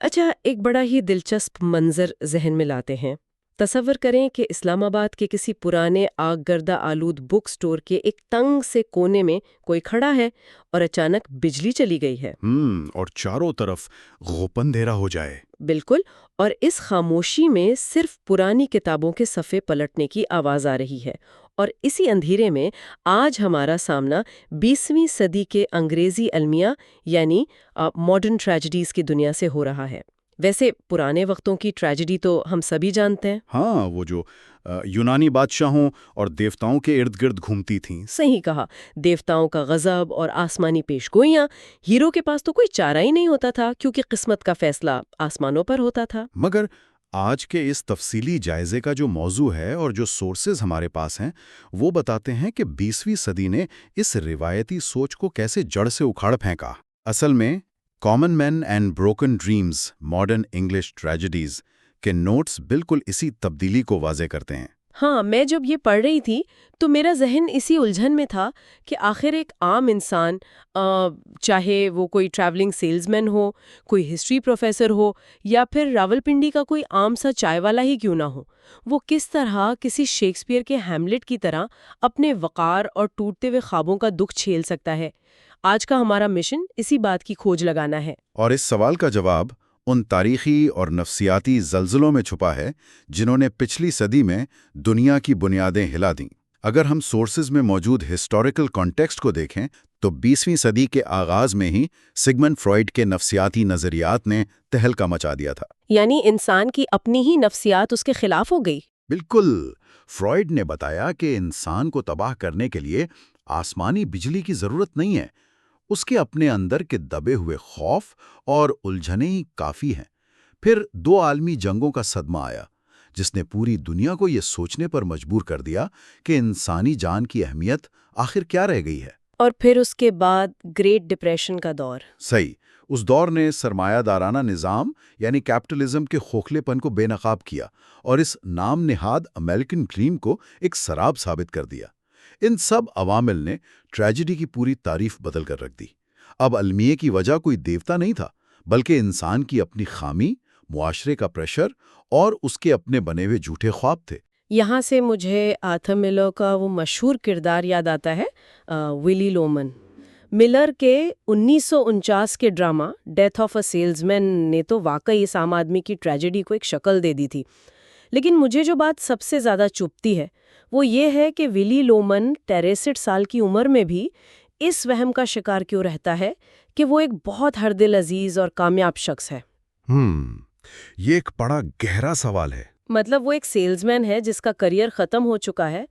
اچھا، ایک بڑا ہی دلچسپ منظر ذہن میں لاتے ہیں۔ تصور کریں کہ اسلام آباد کے کسی پرانے آگ گردہ آلود بک سٹور کے ایک تنگ سے کونے میں کوئی کھڑا ہے اور اچانک بجلی چلی گئی ہے۔ اور چاروں طرف غوپ اندھیرا ہو جائے۔ بالکل، اور اس خاموشی میں صرف پرانی کتابوں کے صفحے پلٹنے کی آواز آ رہی ہے، اور اسی اندھیرے میں آج ہمارا سامنا 20ویں صدی کے انگریزی المیہ یعنی ماڈرن ٹریجڈیز کی دنیا سے ہو رہا ہے۔ ویسے پرانے وقتوں کی ٹریجڈی تو ہم سبھی جانتے ہیں۔ ہاں، وہ جو یونانی بادشاہوں اور دیوتاؤں کے ارد گرد گھومتی تھیں۔ صحیح کہا، دیوتاؤں کا غضب اور آسمانی پیشگوئیاں۔ ہیرو کے پاس تو کوئی چارہ ہی نہیں ہوتا تھا کیونکہ قسمت کا فیصلہ آسمانوں پر ہوتا تھا۔ مگر آج کے اس تفصیلی جائزے کا جو موضوع ہے اور جو سورسز ہمارے پاس ہیں، وہ بتاتے ہیں کہ 20ویں صدی نے اس روایتی سوچ کو کیسے جڑ سے اکھاڑ پھینکا۔ اصل میں common man and broken dreams modern English tragedies کے نوٹس بالکل اسی تبدیلی کو واضح کرتے ہیں۔ ہاں، میں جب یہ پڑھ رہی تھی تو میرا ذہن اسی الجھن میں تھا کہ آخر ایک عام انسان، چاہے وہ کوئی ٹریولنگ سیلز مین ہو، کوئی ہسٹری پروفیسر ہو، یا پھر راولپنڈی کا کوئی عام سا چائے والا ہی کیوں نہ ہو، وہ کس طرح کسی شیکسپیئر کے ہیملٹ کی طرح اپنے وقار اور ٹوٹتے ہوئے خوابوں کا دکھ جھیل سکتا ہے۔ آج کا ہمارا مشن اسی بات کی کھوج لگانا ہے۔ اور اس سوال کا جواب ان تاریخی اور نفسیاتی زلزلوں میں چھپا ہے جنہوں نے پچھلی صدی میں دنیا کی بنیادیں ہلا دیں۔ اگر ہم سورسز میں موجود ہسٹوریکل کانٹیکسٹ کو دیکھیں تو 20ویں صدی کے آغاز میں ہی سگمنڈ فرائڈ کے نفسیاتی نظریات نے تہلکہ مچا دیا تھا۔ یعنی انسان کی اپنی ہی نفسیات اس کے خلاف ہو گئی۔ بالکل، فرائڈ نے بتایا کہ انسان کو تباہ کرنے کے لیے آسمانی بجلی کی ضرورت نہیں ہے، اس کے اپنے اندر کے دبے ہوئے خوف اور الجھنیں ہی کافی ہیں۔ پھر 2 عالمی جنگوں کا صدمہ آیا جس نے پوری دنیا کو یہ سوچنے پر مجبور کر دیا کہ انسانی جان کی اہمیت آخر کیا رہ گئی ہے۔ اور پھر اس کے بعد گریٹ ڈپریشن کا دور۔ صحیح، اس دور نے سرمایہ دارانہ نظام یعنی کیپٹلزم کے کھوکھلے پن کو بے نقاب کیا اور اس نام نہاد امریکن ڈریم کو ایک سراب ثابت کر دیا۔ ان سب عوامل نے ٹریجڈی کی پوری تعریف بدل کر رکھ دی۔ اب المیہ کی وجہ کوئی دیوتا نہیں تھا، بلکہ انسان کی اپنی خامی، معاشرے کا پریشر اور اس کے اپنے بنے ہوئے جھوٹے خواب تھے۔ یہاں سے مجھے آرتھر ملر کا وہ مشہور کردار یاد آتا ہے، ولی لومن۔ ملر کے 1949 کے drama death of a salesman نے تو واقعی اس عام آدمی کی ٹریجڈی کو ایک شکل دے دی تھی۔ لیکن مجھے جو بات سب سے زیادہ چبھتی ہے وہ یہ ہے کہ ولی لومن 63 سال کی عمر میں بھی اس وہم کا شکار کیوں رہتا ہے کہ وہ ایک بہت ہردل عزیز اور کامیاب شخص ہے۔ یہ ایک بڑا گہرا سوال ہے۔ مطلب وہ ایک سیلز مین ہے جس کا کریئر ختم ہو چکا ہے،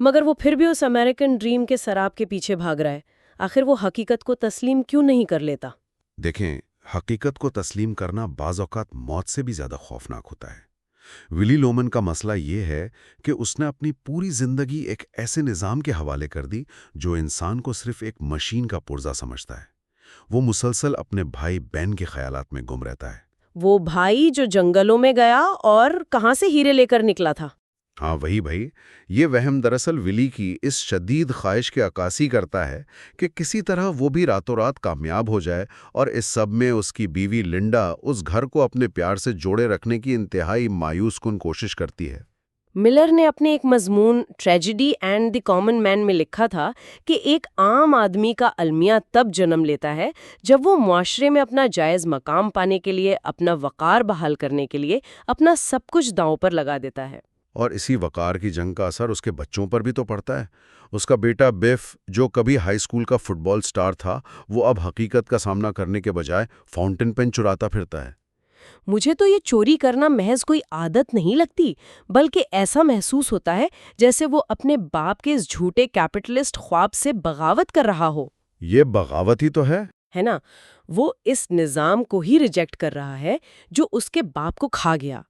مگر وہ پھر بھی اس امریکن ڈریم کے سراب کے پیچھے بھاگ رہا ہے۔ آخر وہ حقیقت کو تسلیم کیوں نہیں کر لیتا؟ دیکھیں، حقیقت کو تسلیم کرنا بعض اوقات موت سے بھی زیادہ خوفناک ہوتا ہے۔ ولی لومن کا مسئلہ یہ ہے کہ اس نے اپنی پوری زندگی ایک ایسے نظام کے حوالے کر دی جو انسان کو صرف ایک مشین کا پرزہ سمجھتا ہے۔ وہ مسلسل اپنے بھائی بین کے خیالات میں گم رہتا ہے۔ وہ بھائی جو جنگلوں میں گیا اور کہاں سے ہیرے لے کر نکلا تھا؟ ہاں، وہی بھائی۔ یہ وہم دراصل ولی کی اس شدید خواہش کی عکاسی کرتا ہے کہ کسی طرح وہ بھی راتوں رات کامیاب ہو جائے، اور اس سب میں اس کی بیوی لنڈا اس گھر کو اپنے پیار سے جوڑے رکھنے کی انتہائی مایوس کن کوشش کرتی ہے۔ ملر نے اپنے ایک مضمون tragedy and the common man میں لکھا تھا کہ ایک عام آدمی کا المیہ تب جنم لیتا ہے جب وہ معاشرے میں اپنا جائز مقام پانے کے لیے، اپنا وقار بحال کرنے کے لیے اپنا سب کچھ داؤں پر لگا دیتا ہے۔ اور اسی وقار کی جنگ کا اثر اس کے بچوں پر بھی تو پڑتا ہے۔ اس کا بیٹا بیف، جو کبھی ہائی اسکول کا فٹ بال سٹار تھا، وہ اب حقیقت کا سامنا کرنے کے بجائے فاؤنٹین پین چراتا پھرتا ہے۔ مجھے تو یہ چوری کرنا محض کوئی عادت نہیں لگتی، بلکہ ایسا محسوس ہوتا ہے جیسے وہ اپنے باپ کے اس جھوٹے کیپٹلسٹ خواب سے بغاوت کر رہا ہو۔ یہ بغاوت ہی تو ہے نا؟ وہ اس نظام کو ہی ریجیکٹ کر رہا ہے جو اس کے باپ کو کھا گیا۔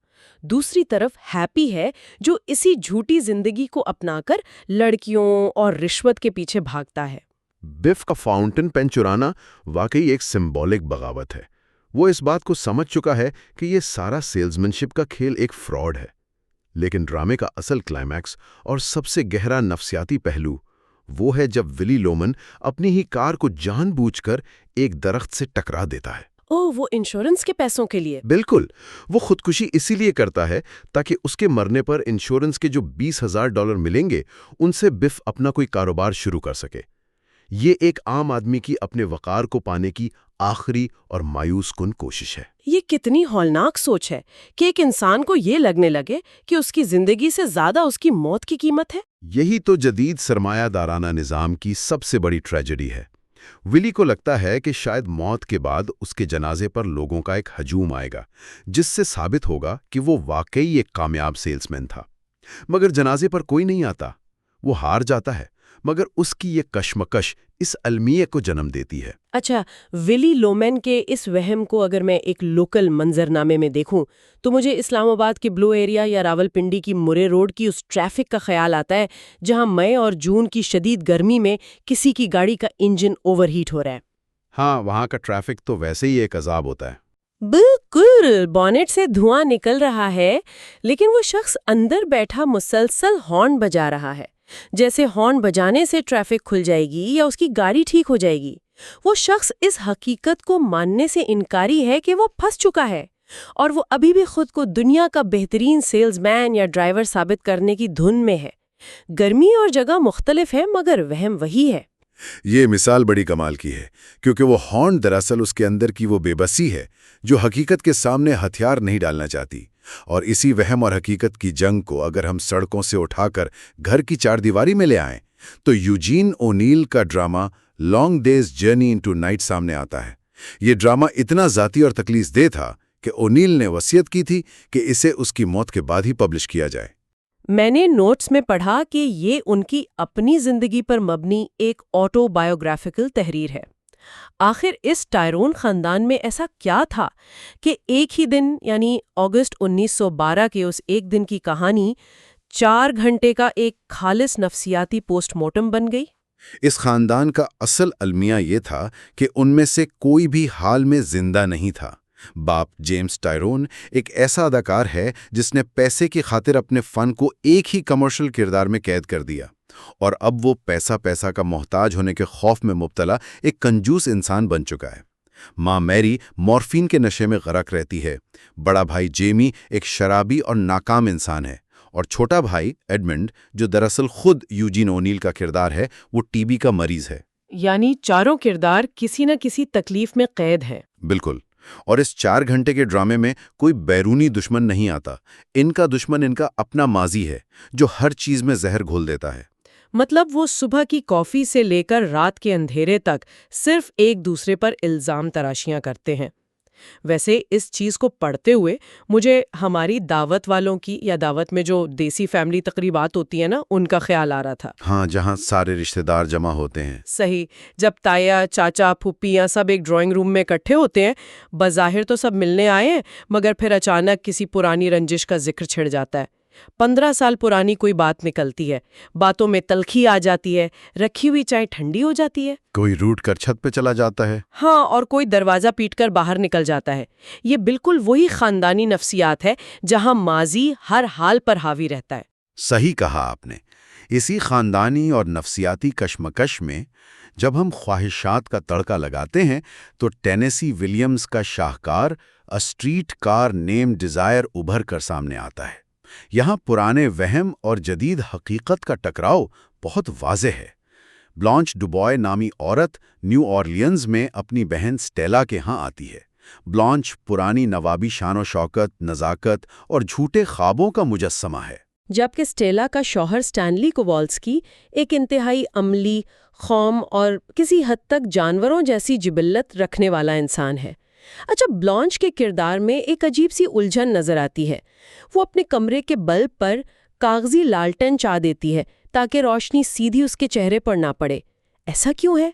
دوسری طرف ہیپی ہے جو اسی جھوٹی زندگی کو اپنا کر لڑکیوں اور رشوت کے پیچھے بھاگتا ہے۔ بیف کا فاؤنٹین پین چرانا واقعی ایک سمبولک بغاوت ہے۔ وہ اس بات کو سمجھ چکا ہے کہ یہ سارا سیلزمین شپ کا کھیل ایک فراڈ ہے۔ لیکن ڈرامے کا اصل کلائمیکس اور سب سے گہرا نفسیاتی پہلو وہ ہے جب ولی لومن اپنی ہی کار کو جان بوجھ کر ایک درخت سے ٹکرا دیتا ہے۔ اوہ، وہ انشورنس کے پیسوں کے لیے؟ بالکل، وہ خودکشی اسی لیے کرتا ہے تاکہ اس کے مرنے پر انشورنس کے جو $20,000 ملیں گے ان سے بف اپنا کوئی کاروبار شروع کر سکے۔ یہ ایک عام آدمی کی اپنے وقار کو پانے کی آخری اور مایوس کن کوشش ہے۔ یہ کتنی ہولناک سوچ ہے کہ ایک انسان کو یہ لگنے لگے کہ اس کی زندگی سے زیادہ اس کی موت کی قیمت ہے۔ یہی تو جدید سرمایہ دارانہ نظام کی سب سے بڑی ٹریجڈی ہے۔ ولی کو لگتا ہے کہ شاید موت کے بعد اس کے جنازے پر لوگوں کا ایک ہجوم آئے گا جس سے ثابت ہوگا کہ وہ واقعی ایک کامیاب سیلز مین تھا۔ مگر جنازے پر کوئی نہیں آتا، وہ ہار جاتا ہے، مگر اس کی یہ کشمکش اس المیہ کو جنم دیتی ہے۔ اچھا، ولی لومین کے اس وہم کو اگر میں ایک لوکل منظرنامے میں دیکھوں تو مجھے اسلام آباد کے بلو ایریا یا راولپنڈی کی مرے روڈ کی اس ٹریفک کا خیال آتا ہے جہاں مئی اور جون کی شدید گرمی میں کسی کی گاڑی کا انجن اوور ہیٹ ہو رہا ہے۔ ہاں، وہاں کا ٹریفک تو ویسے ہی ایک عذاب ہوتا ہے۔ بالکل، بونٹ سے دھواں نکل رہا ہے لیکن وہ شخص اندر بیٹھا مسلسل ہارن بجا رہا ہے، جیسے ہارن بجانے سے ٹریفک کھل جائے گی یا اس کی گاڑی ٹھیک ہو جائے گی۔ وہ شخص اس حقیقت کو ماننے سے انکاری ہے کہ وہ پھنس چکا ہے اور وہ ابھی بھی خود کو دنیا کا بہترین سیلز مین یا ڈرائیور ثابت کرنے کی دھن میں ہے۔ گرمی اور جگہ مختلف ہے مگر وہم وہی ہے۔ یہ مثال بڑی کمال کی ہے کیونکہ وہ ہارن دراصل اس کے اندر کی وہ بے بسی ہے جو حقیقت کے سامنے ہتھیار نہیں ڈالنا چاہتی، اور اسی وہم اور حقیقت کی جنگ کو اگر ہم سڑکوں سے اٹھا کر گھر کی چار دیواری میں لے آئیں تو یوجین اونیل کا ڈرامہ Long Day's Journey into Night سامنے آتا ہے۔ یہ ڈرامہ اتنا ذاتی اور تکلیف دہ تھا کہ اونیل نے وصیت کی تھی کہ اسے اس کی موت کے بعد ہی پبلش کیا جائے۔ میں نے نوٹس میں پڑھا کہ یہ ان کی اپنی زندگی پر مبنی ایک آٹو بایوگرافیکل تحریر ہے۔ آخر اس ٹائرون خاندان میں ایسا کیا تھا کہ ایک ہی دن یعنی اگست 1912 کے اس ایک دن کی کہانی 4 گھنٹے کا ایک خالص نفسیاتی پوسٹ مارٹم بن گئی؟ اس خاندان کا اصل المیہ یہ تھا کہ ان میں سے کوئی بھی حال میں زندہ نہیں تھا۔ باپ جیمز ٹائرون ایک ایسا اداکار ہے جس نے پیسے کی خاطر اپنے فن کو ایک ہی کمرشل کردار میں قید کر دیا، اور اب وہ پیسہ کا محتاج ہونے کے خوف میں مبتلا ایک کنجوس انسان بن چکا ہے۔ ماں میری مورفین کے نشے میں غرق رہتی ہے، بڑا بھائی جیمی ایک شرابی اور ناکام انسان ہے، اور چھوٹا بھائی ایڈمنڈ جو دراصل خود یوجین اونیل کا کردار ہے وہ ٹی بی کا مریض ہے۔ یعنی چاروں کردار کسی نہ کسی تکلیف میں قید ہیں۔ بالکل، اور اس 4 گھنٹے کے ڈرامے میں کوئی بیرونی دشمن نہیں آتا، ان کا دشمن ان کا اپنا ماضی ہے جو ہر چیز میں زہر گھول دیتا ہے۔ مطلب وہ صبح کی کافی سے لے کر رات کے اندھیرے تک صرف ایک دوسرے پر الزام تراشیاں کرتے ہیں۔ ویسے اس چیز کو پڑھتے ہوئے مجھے ہماری دعوت والوں کی یا دعوت میں جو دیسی فیملی تقریبات ہوتی ہیں نا، ان کا خیال آ رہا تھا۔ ہاں، جہاں سارے رشتہ دار جمع ہوتے ہیں۔ صحیح، جب تایا، چاچا، پھپھیاں سب ایک ڈرائنگ روم میں اکٹھے ہوتے ہیں، بظاہر تو سب ملنے آئے ہیں مگر پھر اچانک کسی پرانی رنجش کا ذکر چھڑ جاتا ہے۔ 15 سال پرانی کوئی بات نکلتی ہے، باتوں میں تلخی آ جاتی ہے، رکھی ہوئی چائے ٹھنڈی ہو جاتی ہے، کوئی روٹ کر چھت پہ چلا جاتا ہے۔ ہاں، اور کوئی دروازہ پیٹ کر باہر نکل جاتا ہے۔ یہ بالکل وہی خاندانی نفسیات ہے جہاں ماضی ہر حال پر حاوی رہتا ہے۔ صحیح کہا آپ نے۔ اسی خاندانی اور نفسیاتی کشمکش میں جب ہم خواہشات کا تڑکا لگاتے ہیں تو ٹینیسی ولیمز کا شاہکار a straight car name Dzire ابھر کر سامنے آتا ہے۔ یہاں پرانے وہم اور جدید حقیقت کا ٹکراؤ بہت واضح ہے۔ بلانچ ڈوبوائے نامی عورت نیو اورلینز میں اپنی بہن سٹیلا کے ہاں آتی ہے۔ بلانچ پرانی نوابی شان و شوکت، نزاکت اور جھوٹے خوابوں کا مجسمہ ہے، جبکہ سٹیلا کا شوہر سٹینلی کووالسکی ایک انتہائی عملی، قوم اور کسی حد تک جانوروں جیسی جبلت رکھنے والا انسان ہے۔ اچھا، بلانچ کے کردار میں ایک عجیب سی الجھن نظر آتی ہے۔ وہ اپنے کمرے کے بلب پر کاغذی لالٹن چا دیتی ہے تاکہ روشنی سیدھی اس کے چہرے پر نہ پڑے۔ ایسا کیوں ہے؟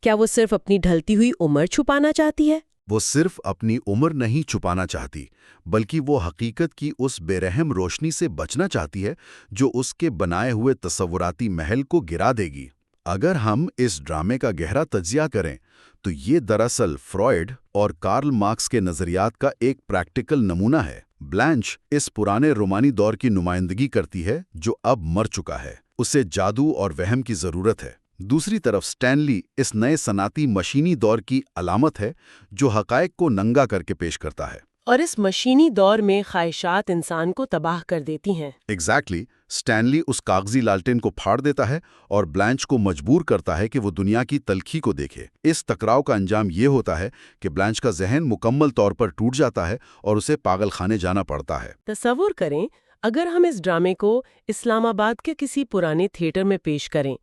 کیا وہ صرف اپنی ڈھلتی ہوئی عمر چھپانا چاہتی ہے؟ وہ صرف اپنی عمر نہیں چھپانا چاہتی بلکہ وہ حقیقت کی اس بے رحم روشنی سے بچنا چاہتی ہے جو اس کے بنائے ہوئے تصوراتی محل کو گرا دے گی۔ اگر ہم اس ڈرامے کا گہرا تجزیہ کریں تو یہ دراصل فرائیڈ اور کارل مارکس کے نظریات کا ایک پریکٹیکل نمونہ ہے۔ بلانچ اس پرانے رومانی دور کی نمائندگی کرتی ہے جو اب مر چکا ہے۔ اسے جادو اور وہم کی ضرورت ہے، دوسری طرف سٹینلی اس نئے صنعتی مشینی دور کی علامت ہے جو حقائق کو ننگا کر کے پیش کرتا ہے۔ اور اس مشینی دور میں خواہشات انسان کو تباہ کر دیتی ہیں۔ ایگزیکٹلی، سٹینلی اس کاغذی لالٹین کو پھاڑ دیتا ہے اور بلانچ کو مجبور کرتا ہے کہ وہ دنیا کی تلخی کو دیکھے۔ اس ٹکراؤ کا انجام یہ ہوتا ہے کہ بلانچ کا ذہن مکمل طور پر ٹوٹ جاتا ہے اور اسے پاگل خانے جانا پڑتا ہے۔ تصور کریں اگر ہم اس ڈرامے کو اسلام آباد کے کسی پرانے تھیٹر میں پیش کریں۔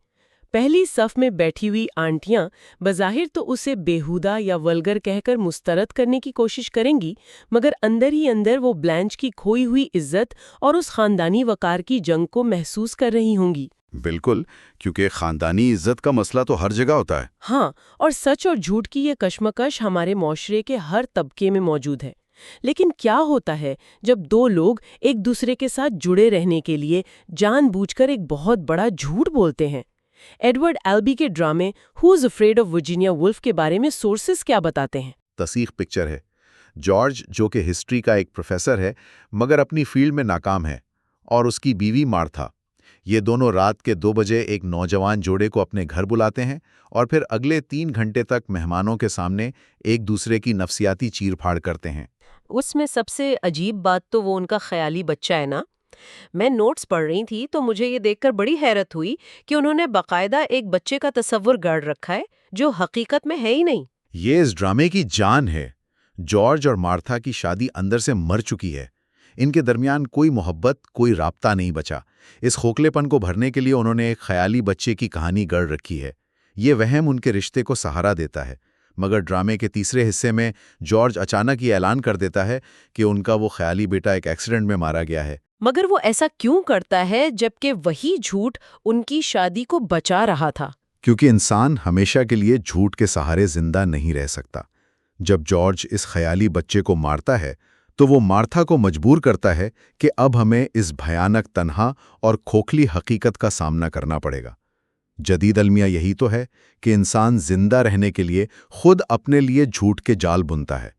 پہلی صف میں بیٹھی ہوئی آنٹیاں بظاہر تو اسے بیہودہ یا ولگر کہہ کر مسترد کرنے کی کوشش کریں گی، مگر اندر ہی اندر وہ بلانچ کی کھوئی ہوئی عزت اور اس خاندانی وقار کی جنگ کو محسوس کر رہی ہوں گی۔ بالکل، کیونکہ خاندانی عزت کا مسئلہ تو ہر جگہ ہوتا ہے۔ ہاں، اور سچ اور جھوٹ کی یہ کشمکش ہمارے معاشرے کے ہر طبقے میں موجود ہے۔ لیکن کیا ہوتا ہے جب دو لوگ ایک دوسرے کے ساتھ جڑے رہنے کے لیے جان بوجھ کر ایک بہت بڑا جھوٹ بولتے ہیں؟ ایڈورڈ ایلبی کے ڈرامے Who's Afraid of Virginia Woolf کے بارے میں سورسز کیا بتاتے ہیں؟ تصیق پکچر ہے۔ جارج، جو کہ ہسٹری کا ایک پروفیسر ہے مگر اپنی فیلڈ میں ناکام ہے، اور اس کی بیوی مارتھا، یہ دونوں رات کے 2 بجے ایک نوجوان جوڑے کو اپنے گھر بلاتے ہیں اور پھر اگلے 3 گھنٹے تک مہمانوں کے سامنے ایک دوسرے کی نفسیاتی چیر پھاڑ کرتے ہیں۔ اس میں سب سے عجیب بات تو وہ ان کا خیالی بچہ ہے نا۔ میں نوٹس پڑھ رہی تھی تو مجھے یہ دیکھ کر بڑی حیرت ہوئی کہ انہوں نے باقاعدہ ایک بچے کا تصور گڑھ رکھا ہے جو حقیقت میں ہے ہی نہیں۔ یہ اس ڈرامے کی جان ہے۔ جارج اور مارتھا کی شادی اندر سے مر چکی ہے۔ ان کے درمیان کوئی محبت، کوئی رابطہ نہیں بچا۔ اس کھوکھلے پن کو بھرنے کے لیے انہوں نے ایک خیالی بچے کی کہانی گڑھ رکھی ہے۔ یہ وہم ان کے رشتے کو سہارا دیتا ہے، مگر ڈرامے کے تیسرے حصے میں جارج اچانک یہ اعلان کر دیتا ہے کہ ان کا وہ خیالی بیٹا ایک ایکسیڈنٹ میں مارا گیا ہے۔ مگر وہ ایسا کیوں کرتا ہے جبکہ وہی جھوٹ ان کی شادی کو بچا رہا تھا؟ کیونکہ انسان ہمیشہ کے لیے جھوٹ کے سہارے زندہ نہیں رہ سکتا۔ جب جارج اس خیالی بچے کو مارتا ہے تو وہ مارتھا کو مجبور کرتا ہے کہ اب ہمیں اس بھیانک تنہا اور کھوکھلی حقیقت کا سامنا کرنا پڑے گا۔ جدید المیہ یہی تو ہے کہ انسان زندہ رہنے کے لیے خود اپنے لیے جھوٹ کے جال بنتا ہے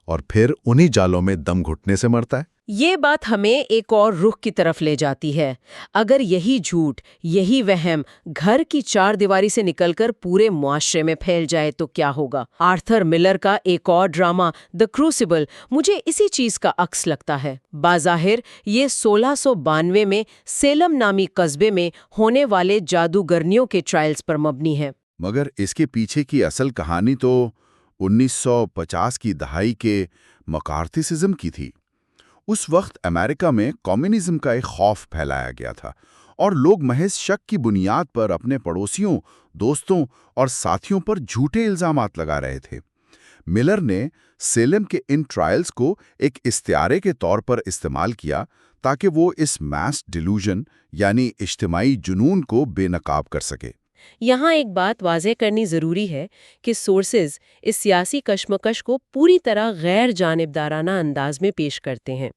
اور پھر انہی جالوں میں دم گھٹنے سے مرتا ہے۔ یہ بات ہمیں ایک اور رخ کی طرف لے جاتی ہے۔ اگر یہی جھوٹ، یہی وہم گھر کی 4 دیواری سے نکل کر پورے معاشرے میں پھیل جائے تو کیا ہوگا؟ آرتھر ملر کا ایک اور ڈرامہ دی کروسیبل مجھے اسی چیز کا عکس لگتا ہے۔ بظاہر یہ 1692 میں سیلم نامی قصبے میں ہونے والے جادوگرنیوں کے ٹرائلز پر مبنی ہے۔ مگر اس کے پیچھے کی اصل کہانی تو 1950 کی دہائی کے مکارتھیسزم کی تھی۔ اس وقت امریکہ میں کمیونزم کا ایک خوف پھیلایا گیا تھا اور لوگ محض شک کی بنیاد پر اپنے پڑوسیوں، دوستوں اور ساتھیوں پر جھوٹے الزامات لگا رہے تھے۔ ملر نے سیلم کے ان ٹرائلز کو ایک استعارے کے طور پر استعمال کیا تاکہ وہ اس میس ڈیلوژن یعنی اجتماعی جنون کو بے نقاب کر سکے۔ یہاں ایک بات واضح کرنی ضروری ہے کہ سورسز اس سیاسی کشمکش کو پوری طرح غیر جانبدارانہ انداز میں پیش کرتے ہیں۔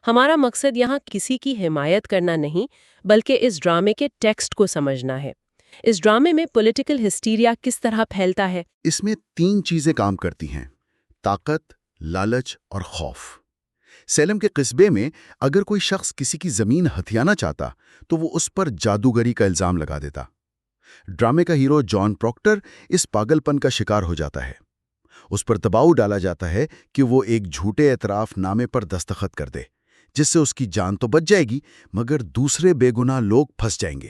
ہمارا مقصد یہاں کسی کی حمایت کرنا نہیں، بلکہ اس ڈرامے کے ٹیکسٹ کو سمجھنا ہے۔ اس ڈرامے میں پولیٹیکل ہسٹیریا کس طرح پھیلتا ہے؟ اس میں 3 چیزیں کام کرتی ہیں: طاقت، لالچ اور خوف۔ سیلم کے قصبے میں اگر کوئی شخص کسی کی زمین ہتھیانا چاہتا تو وہ اس پر جادوگری کا الزام لگا دیتا۔ ڈرامے کا ہیرو جان پروکٹر اس پاگل پن کا شکار ہو جاتا ہے۔ اس پر دباؤ ڈالا جاتا ہے کہ وہ ایک جھوٹے اعتراف نامے پر دستخط کر دے، جس سے اس کی جان تو بچ جائے گی مگر دوسرے بے گناہ لوگ پھنس جائیں گے۔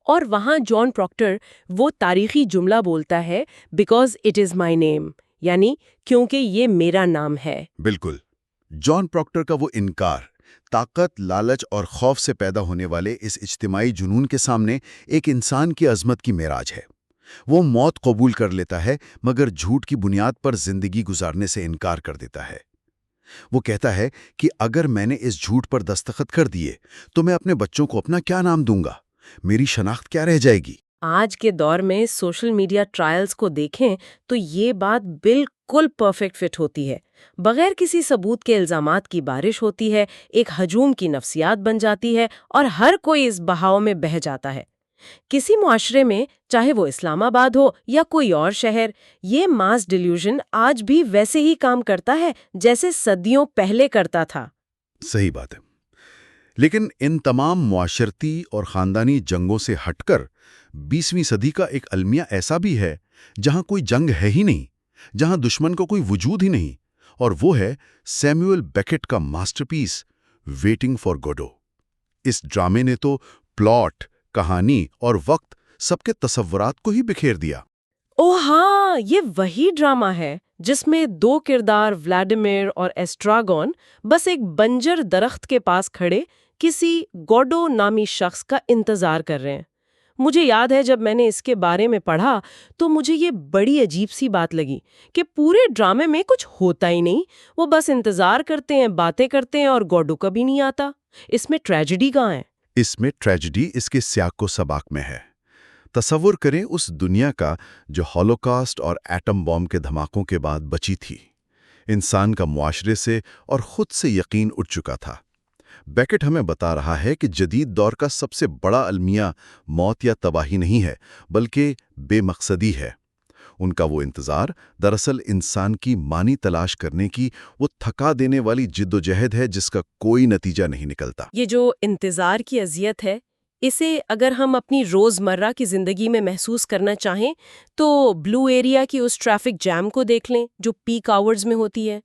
اور وہاں جان پروکٹر وہ تاریخی جملہ بولتا ہے بیکاز اٹ از مائی نیم، یعنی کیونکہ یہ میرا نام ہے۔ بالکل، جان پروکٹر کا وہ انکار طاقت، لالچ اور خوف سے پیدا ہونے والے اس اجتماعی جنون کے سامنے ایک انسان کی عظمت کی معراج ہے۔ وہ موت قبول کر لیتا ہے مگر جھوٹ کی بنیاد پر زندگی گزارنے سے انکار کر دیتا ہے۔ وہ کہتا ہے کہ اگر میں نے اس جھوٹ پر دستخط کر دیے تو میں اپنے بچوں کو اپنا کیا نام دوں گا؟ میری شناخت کیا رہ جائے گی؟ آج کے دور میں سوشل میڈیا ٹرائلز کو دیکھیں تو یہ بات بالکل پرفیکٹ فٹ ہوتی ہے۔ بغیر کسی ثبوت کے الزامات کی بارش ہوتی ہے، ایک ہجوم کی نفسیات بن جاتی ہے اور ہر کوئی اس بہاؤ میں بہہ جاتا ہے۔ کسی معاشرے میں، چاہے وہ اسلام آباد ہو یا کوئی اور شہر، یہ ماس ڈیلیوژن آج بھی ویسے ہی کام کرتا ہے جیسے صدیوں پہلے کرتا تھا۔ صحیح بات ہے، لیکن ان تمام معاشرتی اور خاندانی جنگوں سے ہٹ کر 20ویں صدی کا ایک المیہ ایسا بھی ہے جہاں کوئی جنگ ہے ہی نہیں، جہاں دشمن کو کوئی وجود ہی نہیں، اور وہ ہے سیموئل بیکٹ کا ماسٹر پیس ویٹنگ فار گوڈو۔ اس ڈرامے نے تو پلاٹ، کہانی اور وقت سب کے تصورات کو ہی بکھیر دیا۔ او ہاں، یہ وہی ڈرامہ ہے جس میں دو کردار ولاڈیمیر اور ایسٹراگون بس ایک بنجر درخت کے پاس کھڑے کسی گوڈو نامی شخص کا انتظار کر رہے ہیں۔ مجھے یاد ہے جب میں نے اس کے بارے میں پڑھا تو مجھے یہ بڑی عجیب سی بات لگی کہ پورے ڈرامے میں کچھ ہوتا ہی نہیں، وہ بس انتظار کرتے ہیں، باتیں کرتے ہیں اور گوڈو کبھی نہیں آتا۔ اس میں ٹریجڈی کہاں ہے؟ اس میں ٹریجڈی اس کے سیاق و سباق میں ہے۔ تصور کریں اس دنیا کا جو ہولوکاسٹ اور ایٹم بم کے دھماکوں کے بعد بچی تھی۔ انسان کا معاشرے سے اور خود سے یقین اٹھ چکا تھا۔ بیکٹ ہمیں بتا رہا ہے کہ جدید دور کا سب سے بڑا المیہ موت یا تباہی نہیں ہے، بلکہ بے مقصدی ہے۔ ان کا وہ انتظار دراصل انسان کی معنی تلاش کرنے کی وہ تھکا دینے والی جد و جہد ہے جس کا کوئی نتیجہ نہیں نکلتا۔ یہ جو انتظار کی اذیت ہے، اسے اگر ہم اپنی روزمرہ کی زندگی میں محسوس کرنا چاہیں تو بلو ایریا کی اس ٹریفک جام کو دیکھ لیں جو پیک آورز میں ہوتی ہے۔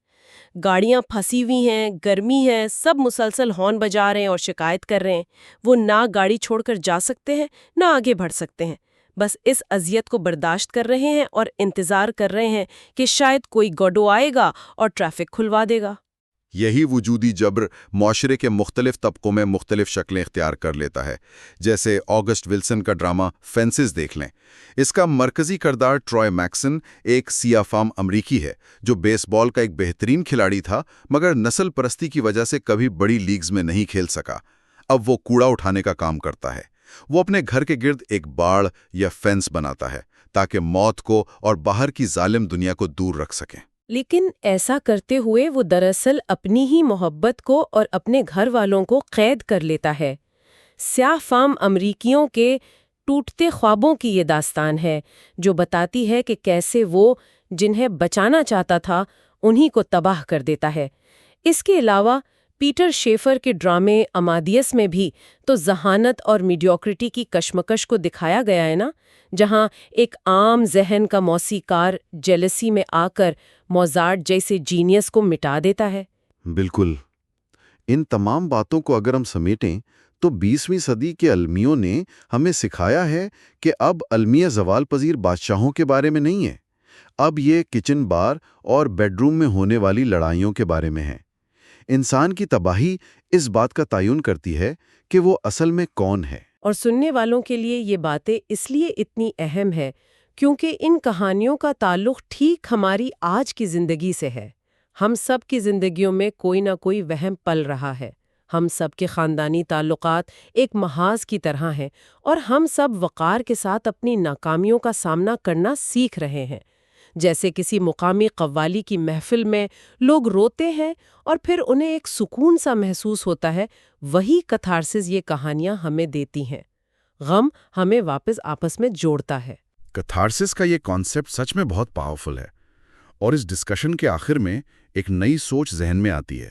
گاڑیاں پھنسی ہوئی ہیں، گرمی ہے، سب مسلسل ہارن بجا رہے ہیں اور شکایت کر رہے ہیں۔ وہ نہ گاڑی چھوڑ کر جا سکتے ہیں نہ آگے بڑھ سکتے ہیں، بس اس اذیت کو برداشت کر رہے ہیں اور انتظار کر رہے ہیں کہ شاید کوئی گوڈو آئے گا اور ٹریفک کھلوا دے گا۔ یہی وجودی جبر معاشرے کے مختلف طبقوں میں مختلف شکلیں اختیار کر لیتا ہے، جیسے آگسٹ ولسن کا ڈرامہ فینسز دیکھ لیں۔ اس کا مرکزی کردار ٹرائے میکسن ایک سیاہ فام امریکی ہے جو بیس بال کا ایک بہترین کھلاڑی تھا، مگر نسل پرستی کی وجہ سے کبھی بڑی لیگز میں نہیں کھیل سکا۔ اب وہ کوڑا اٹھانے کا کام کرتا ہے۔ وہ اپنے گھر کے گرد ایک باڑ یا فینس بناتا ہے تاکہ موت کو اور باہر کی ظالم دنیا کو دور رکھ سکیں۔ لیکن ایسا کرتے ہوئے وہ دراصل اپنی ہی محبت کو اور اپنے گھر والوں کو قید کر لیتا ہے۔ سیاہ فام امریکیوں کے ٹوٹتے خوابوں کی یہ داستان ہے جو بتاتی ہے کہ کیسے وہ جنہیں بچانا چاہتا تھا انہی کو تباہ کر دیتا ہے۔ اس کے علاوہ پیٹر شیفر کے ڈرامے امادیس میں بھی تو ذہانت اور میڈیوکریٹی کی کشمکش کو دکھایا گیا ہے نا، جہاں ایک عام ذہن کا موسیقار جیلسی میں آ کر موزارٹ جیسے جینیس کو مٹا دیتا ہے۔ بالکل۔ ان تمام باتوں کو اگر ہم سمیٹیں تو 20ویں صدی کے المیوں نے ہمیں سکھایا ہے کہ اب المیہ زوال پذیر بادشاہوں کے بارے میں نہیں ہے، اب یہ کچن بار اور بیڈ روم میں ہونے والی لڑائیوں کے بارے میں ہے۔ انسان کی تباہی اس بات کا تعین کرتی ہے کہ وہ اصل میں کون ہے۔ اور سننے والوں کے لیے یہ باتیں اس لیے اتنی اہم ہے کیونکہ ان کہانیوں کا تعلق ٹھیک ہماری آج کی زندگی سے ہے۔ ہم سب کی زندگیوں میں کوئی نہ کوئی وہم پل رہا ہے۔ ہم سب کے خاندانی تعلقات ایک محاذ کی طرح ہیں اور ہم سب وقار کے ساتھ اپنی ناکامیوں کا سامنا کرنا سیکھ رہے ہیں۔ جیسے کسی مقامی قوالی کی محفل میں لوگ روتے ہیں اور پھر انہیں ایک سکون سا محسوس ہوتا ہے، وہی کتھارسس یہ کہانیاں ہمیں دیتی ہیں۔ غم ہمیں واپس آپس میں جوڑتا ہے۔ کتھارسس کا یہ کانسیپٹ سچ میں بہت پاورفل ہے، اور اس ڈسکشن کے آخر میں ایک نئی سوچ ذہن میں آتی ہے۔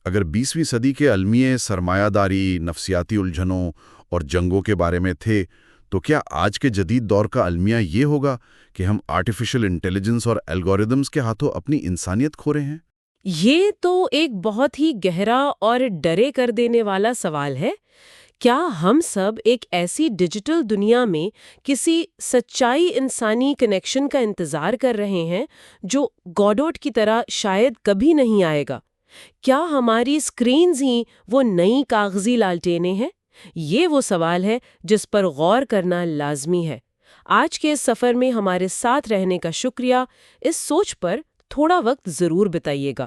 اگر 20ویں صدی کے المیے سرمایہ داری، نفسیاتی الجھنوں اور جنگوں کے بارے میں تھے، تو کیا آج کے جدید دور کا المیہ یہ ہوگا کہ ہم آرٹیفیشل انٹیلیجنس اور الگوریدمز کے ہاتھوں اپنی انسانیت کھو رہے ہیں؟ یہ تو ایک بہت ہی گہرا اور ڈرے کر دینے والا سوال ہے۔ کیا ہم سب ایک ایسی ڈیجیٹل دنیا میں کسی سچائی انسانی کنیکشن کا انتظار کر رہے ہیں جو گوڈوٹ کی طرح شاید کبھی نہیں آئے گا؟ کیا ہماری اسکرینز ہی وہ نئی کاغذی لالٹینیں ہیں؟ یہ وہ سوال ہے جس پر غور کرنا لازمی ہے۔ آج کے اس سفر میں ہمارے ساتھ رہنے کا شکریہ۔ اس سوچ پر تھوڑا وقت ضرور بتائیے گا۔